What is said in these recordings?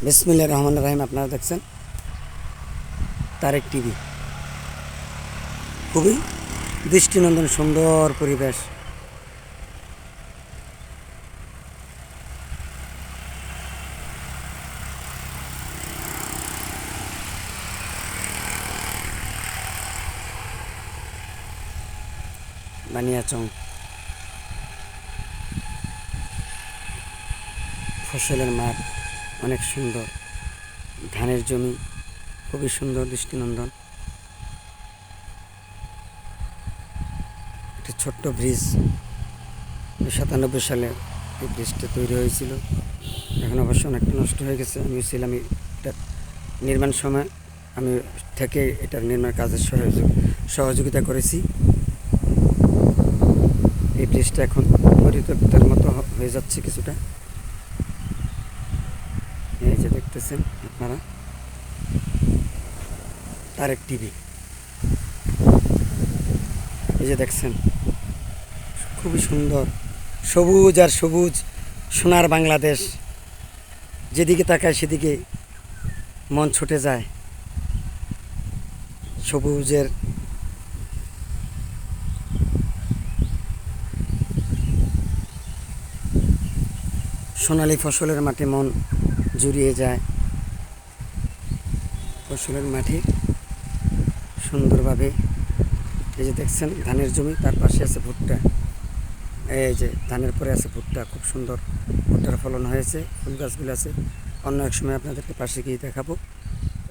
বিসমিল্লাহির রহমানির রহিম। আপনারা দেখছেন তারেক টিভি। খুবই দৃষ্টিনন্দন সুন্দর পরিবেশ। বানিয়াচং ফসলের মাঠ অনেক সুন্দর, ধানের জমি খুবই সুন্দর দৃষ্টিনন্দন। একটি ছোট্ট ব্রিজ 97 সালে এই ব্রিজটা তৈরি হয়েছিল। এখন অবশ্য অনেকটা নষ্ট হয়ে গেছে। আমি ছিলাম এটা নির্মাণ সময়, আমি থেকে এটার নির্মাণ কাজের সহযোগিতা করেছি। এই ব্রিজটা এখন পরিত্যক্তের মতো হয়ে যাচ্ছে কিছুটা। এই যে দেখতেছেন আপনারা তারেক টিভি, এই যে দেখছেন খুবই সুন্দর, সবুজ আর সবুজ, সোনার বাংলাদেশ। যেদিকে তাকায় সেদিকে মন ছুটে যায়। সবুজের সোনালি ফসলের মাঠে মন জুড়িয়ে যায়। ফসলের মাঠে সুন্দরভাবে, এই যে দেখছেন ধানের জমি, তার পাশে আছে ভুট্টা। এই যে ধানের পরে আছে ভুট্টা, খুব সুন্দর ভুট্টার ফলন হয়েছে। ফুল গাছগুলো আছে, অন্য এক সময় আপনাদেরকে পাশে গিয়ে দেখাবো।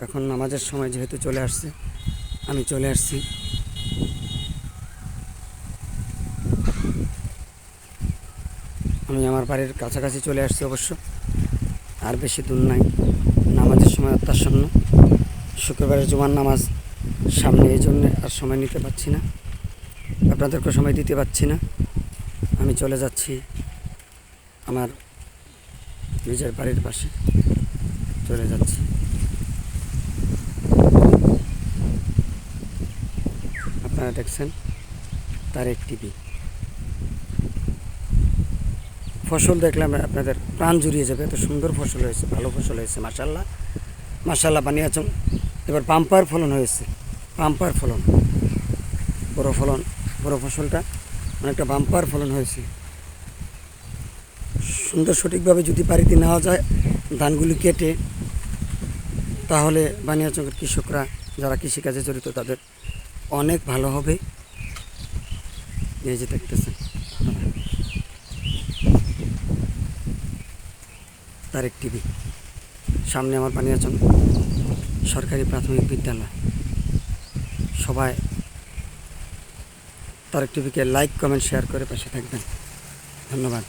এখন নামাজের সময় যেহেতু চলে আসছে, আমি চলে আসছি। আমি আমার বাড়ির কাছাকাছি চলে আসছি অবশ্য, আর বেশি দূর নাই। নামাজের সময় অত্যাসন্ন, শুক্রবারের জুমার নামাজ সামনে, এই জন্য আর সময় নিতে পারছি না, আপনাদেরকে সময় দিতে পারছি না। আমি চলে যাচ্ছি আমার নিজের বাড়ির পাশে, চলে যাচ্ছি। আপনারা দেখছেন তারেক টিভি। ফসল দেখলাম আপনাদের প্রাণ জুড়িয়ে যাবে, এত সুন্দর ফসল হয়েছে, ভালো ফসল হয়েছে। মাশাল্লাহ মাশাল্লাহ বানিয়াচং এবার পাম্পার ফলন হয়েছে, পাম্পার ফলন, বড় ফসলটা অনেকটা বাম্পার ফলন হয়েছে। সুন্দর সঠিকভাবে যদি বাড়িতে নেওয়া যায় ধানগুলি কেটে, তাহলে বানিয়াচংয়ের কৃষকরা যারা কৃষিকাজে জড়িত তাদের অনেক ভালো হবে। এই যে দেখতেছেন তারেক টিভি, সামনে আমার বানিয়াচং সরকারি প্রাথমিক বিদ্যালয়। সবাই তারেক টিভিকে লাইক, কমেন্ট, শেয়ার করে পাশে থাকবেন। ধন্যবাদ।